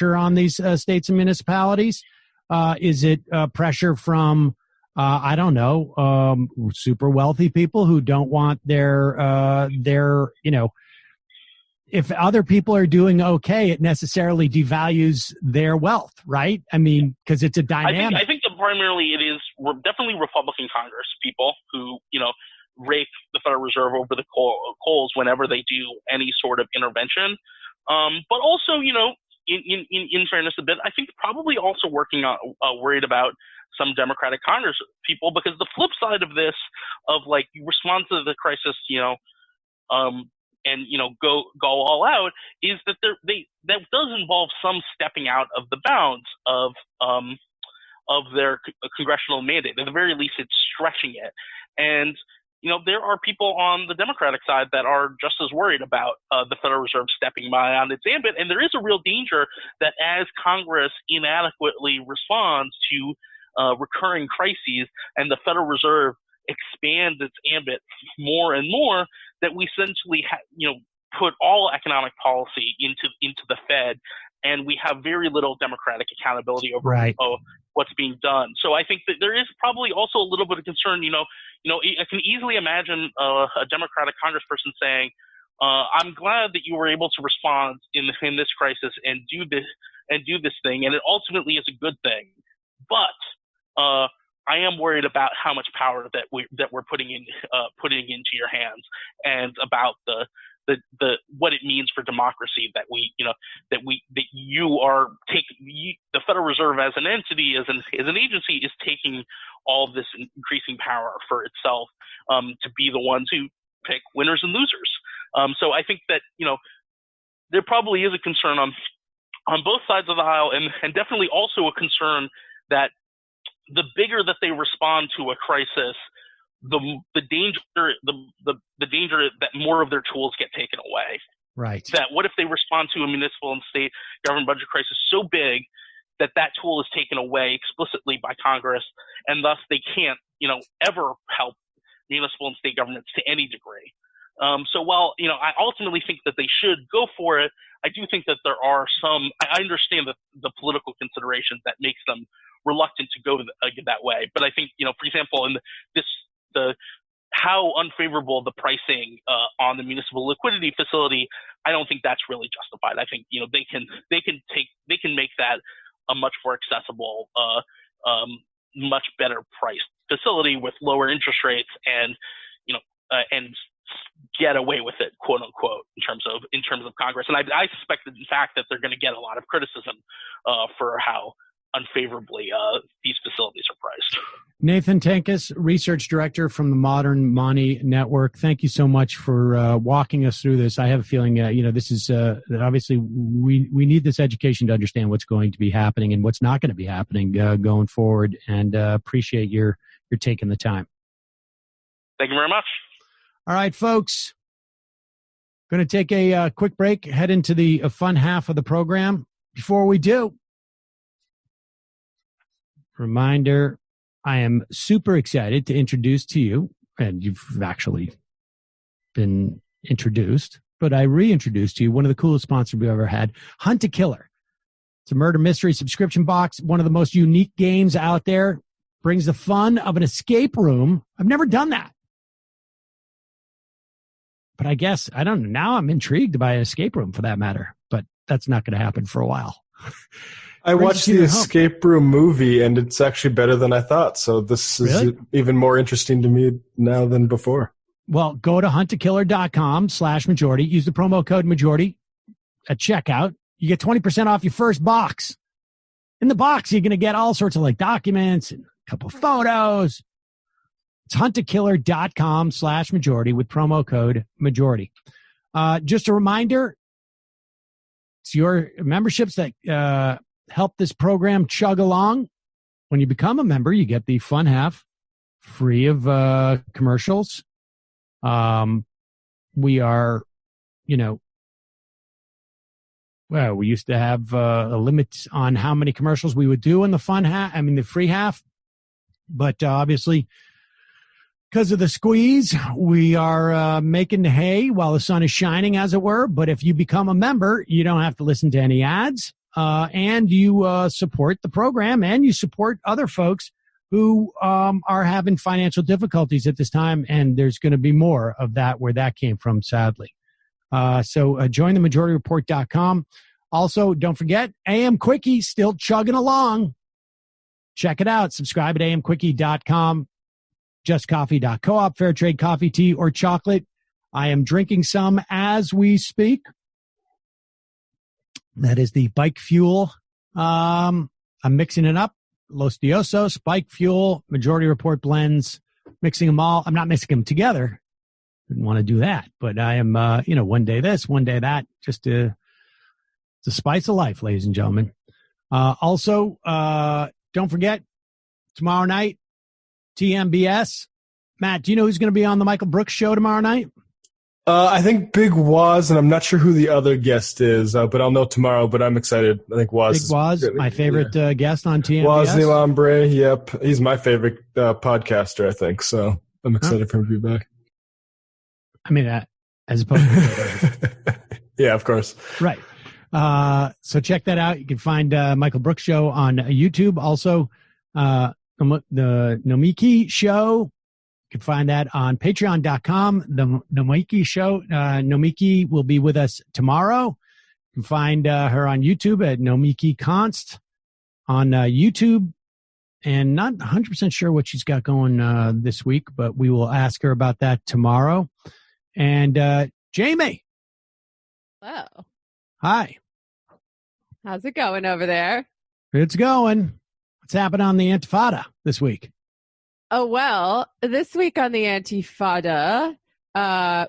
pressure on these states and municipalities? Is it pressure from, I don't know, super wealthy people who don't want their, if other people are doing okay, it necessarily devalues their wealth, right? I mean, because it's a dynamic. I think that primarily it is definitely Republican Congress people who, rake the Federal Reserve over the coals whenever they do any sort of intervention. But also, in fairness a bit, I think probably also worried about some Democratic Congress people, because the flip side of this, of like you respond to the crisis, and go all out, is that that does involve some stepping out of the bounds of their congressional mandate. At the very least, it's stretching it. And there are people on the Democratic side that are just as worried about the Federal Reserve stepping beyond its ambit. And there is a real danger that as Congress inadequately responds to recurring crises and the Federal Reserve expands its ambit more and more, that we essentially put all economic policy into the Fed, and we have very little democratic accountability over what's being done. So I think that there is probably also a little bit of concern. I can easily imagine a Democratic congressperson saying, "I'm glad that you were able to respond in this crisis and do this thing, and it ultimately is a good thing. But I am worried about how much power that we're putting into your hands, and about the what it means for democracy that you are taking the Federal Reserve as an entity, as an agency, is taking all of this increasing power for itself to be the ones who pick winners and losers." So I think that there probably is a concern on both sides of the aisle, and definitely also a concern that the bigger that they respond to a crisis, the danger that more of their tools get taken away. Right. That what if they respond to a municipal and state government budget crisis so big that tool is taken away explicitly by Congress, and thus they can't, ever help municipal and state governments to any degree. So while, I ultimately think that they should go for it, I do think that there are I understand the political considerations that makes them reluctant to go that way. But I think, for example, in how unfavorable the pricing on the municipal liquidity facility, I don't think that's really justified. I think they can make that a much more accessible, much better priced facility with lower interest rates, and get away with it, quote unquote, in terms of Congress. And I suspect that, in fact, that they're going to get a lot of criticism for how unfavorably these facilities are priced. Nathan Tenkus, Research Director from the Modern Money Network. Thank you so much for walking us through this. I have a feeling, this is obviously we need this education to understand what's going to be happening and what's not going to be happening going forward. And appreciate your taking the time. Thank you very much. All right, folks. Going to take a quick break, head into the fun half of the program. Before we do, reminder, I am super excited to introduce to you, and you've actually been introduced, but I reintroduced to you one of the coolest sponsors we've ever had, Hunt a Killer. It's a murder mystery subscription box, one of the most unique games out there, brings the fun of an escape room. I've never done that. But I guess, I don't know, now I'm intrigued by an escape room for that matter, but that's not going to happen for a while. I watched the escape room movie, and it's actually better than I thought. So this is even more interesting to me now than before. Well, go to huntakiller.com/majority. Use the promo code majority at checkout. You get 20% off your first box. In the box, you're going to get all sorts of documents and a couple of photos. It's huntakiller.com/majority with promo code majority. Just a reminder, it's your memberships that help this program chug along. When you become a member, you get the fun half free of commercials. We are, we used to have a limit on how many commercials we would do in the the free half. But obviously, because of the squeeze, we are making the hay while the sun is shining, as it were. But if you become a member, you don't have to listen to any ads. and you support the program, and you support other folks who are having financial difficulties at this time, and there's going to be more of that where that came from, sadly. So join the MajorityReport.com. Also, don't forget, AM Quickie still chugging along. Check it out. Subscribe at amquickie.com, justcoffee.coop, fair trade coffee, tea, or chocolate. I am drinking some as we speak. That is the Bike Fuel. I'm mixing it up. Los Diosos, Bike Fuel, Majority Report blends, mixing them all. I'm not mixing them together. Didn't want to do that, but I am, one day this, one day that, just to the spice of life, ladies and gentlemen. Also, don't forget, tomorrow night, TMBS. Matt, do you know who's going to be on the Michael Brooks show tomorrow night? I think Big Waz, and I'm not sure who the other guest is, but I'll know tomorrow, but I'm excited. I think Waz. Big Waz, my favorite guest on TMBS. Waz Nilambre, yep. He's my favorite podcaster, I think, so I'm excited for him to be back. I mean, as opposed to yeah, of course. Right. So check that out. You can find Michael Brooks show on YouTube. Also, the Nomiki show. You can find that on patreon.com. The Nomiki show. Nomiki will be with us tomorrow. You can find her on YouTube at Nomiki Const on YouTube. And not 100% sure what she's got going this week, but we will ask her about that tomorrow. And Jamie. Hello. Hi. How's it going over there? It's going. What's happened on the Antifada this week? Oh, well, this week on the Antifada,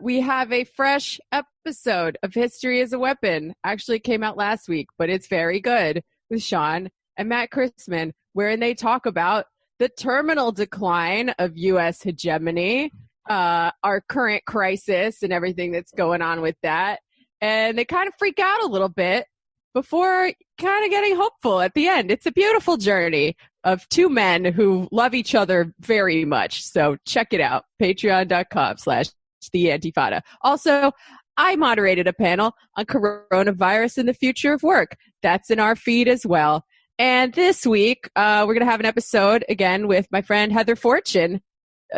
we have a fresh episode of History as a Weapon. Actually came out last week, but it's very good, with Sean and Matt Christman, wherein they talk about the terminal decline of U.S. hegemony, our current crisis and everything that's going on with that. And they kind of freak out a little bit before kind of getting hopeful at the end. It's a beautiful journey of two men who love each other very much. So check it out. Patreon.com/theantifada. Also, I moderated a panel on coronavirus and the future of work. That's in our feed as well. And this week, we're going to have an episode again with my friend Heather Fortune,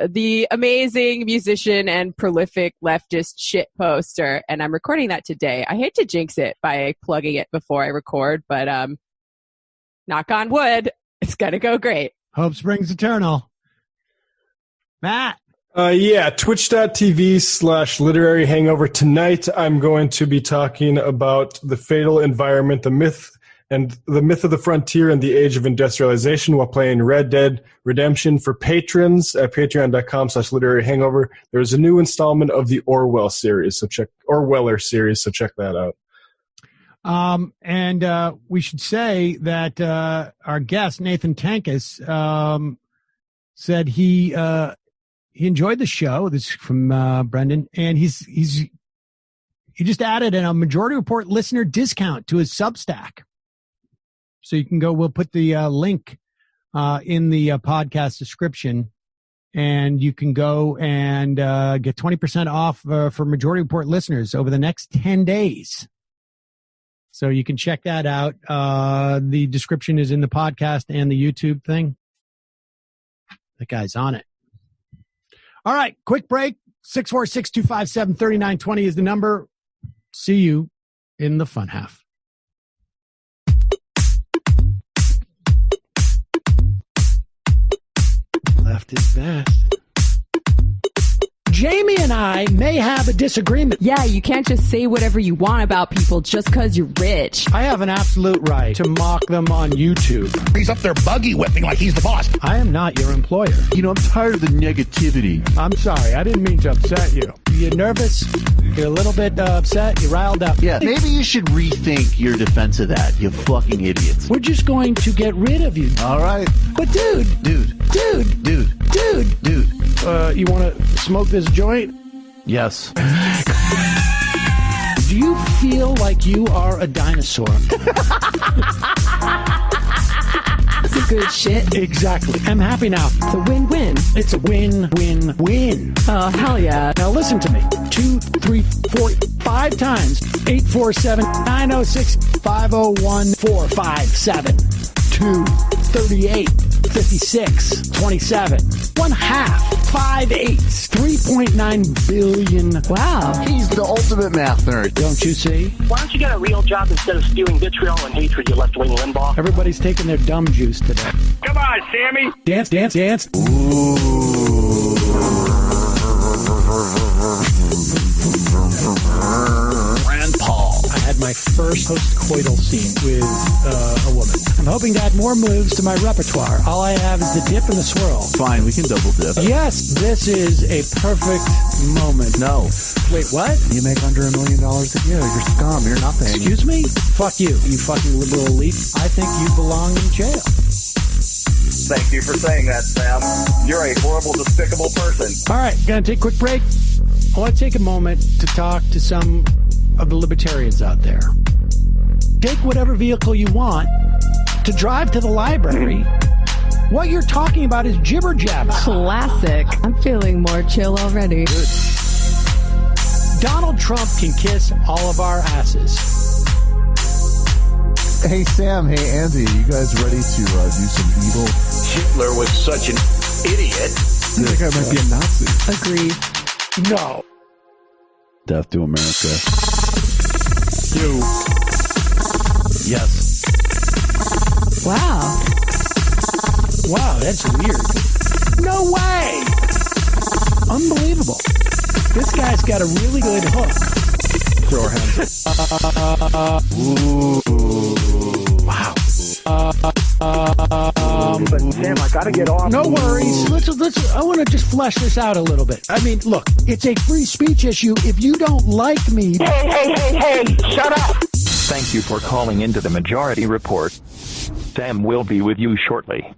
the amazing musician and prolific leftist shit poster. And I'm recording that today. I hate to jinx it by plugging it before I record, but knock on wood, it's going to go great. Hope springs eternal. Matt. Twitch.tv/literary hangover. Tonight, I'm going to be talking about the fatal environment, the myth of the frontier and the age of industrialization while playing Red Dead Redemption for patrons at patreon.com/literary hangover. There's a new installment of the Orweller series, so check that out. And we should say that our guest, Nathan Tankus, said he enjoyed the show. This is from Brendan, and he just added a Majority Report listener discount to his Substack. So you can go, we'll put the link in the podcast description, and you can go and get 20% off for Majority Report listeners over the next 10 days. So you can check that out. The description is in the podcast and the YouTube thing. That guy's on it. All right, quick break. 646-257-3920 is the number. See you in the fun half. Left is best. Jamie and I may have a disagreement. Yeah, you can't just say whatever you want about people just because you're rich. I have an absolute right to mock them on YouTube. He's up there buggy whipping like he's the boss. I am not your employer. You know, I'm tired of the negativity. I'm sorry. I didn't mean to upset you. You're nervous? You're a little bit upset? You're riled up? Yeah, maybe you should rethink your defense of that, you fucking idiots. We're just going to get rid of you. All right. But dude. You want to smoke this joint? Yes. Do you feel like you are a dinosaur? That's a good shit. Exactly. I'm happy now. It's a win-win. It's a win-win-win. Oh, hell yeah. Now listen to me. 2, 3, 4, 5 times. 847-906-501-457-238-56-27. 1 half, 5 eighths, 3.9 billion. Wow. He's the ultimate math nerd. Don't you see? Why don't you get a real job instead of spewing vitriol and hatred, you left-wing Limbaugh? Everybody's taking their dumb juice today. Come on, Sammy! Dance, dance, dance. Rand Paul. I had my first post-coital scene with a woman. I'm hoping to add more moves to my repertoire. All I have is the dip and the swirl. Fine, we can double dip. Yes, this is a perfect moment. No. Wait, what? You make under $1 million a year. You're scum. You're nothing. Excuse me? Fuck you, you fucking liberal elite. I think you belong in jail. Thank you for saying that, Sam. You're a horrible, despicable person. All right, gonna take a quick break. I want to take a moment to talk to some of the libertarians out there. Take whatever vehicle you want to drive to the library. What you're talking about is jibber jabber. Classic. I'm feeling more chill already. Good. Donald Trump can kiss all of our asses. Hey, Sam. Hey, Andy. You guys ready to do some evil? Hitler was such an idiot. I think I might be a Nazi. Agreed. No. Death to America. Do. Yes. Wow. Wow, that's weird. No way! Unbelievable. This guy's got a really good hook. Throw our hands up. Ooh. Wow. But Sam, I gotta get off. No worries. Let's. I want to just flesh this out a little bit. I mean, look, it's a free speech issue. If you don't like me... Hey, shut up! Thank you for calling into the Majority Report. Sam will be with you shortly.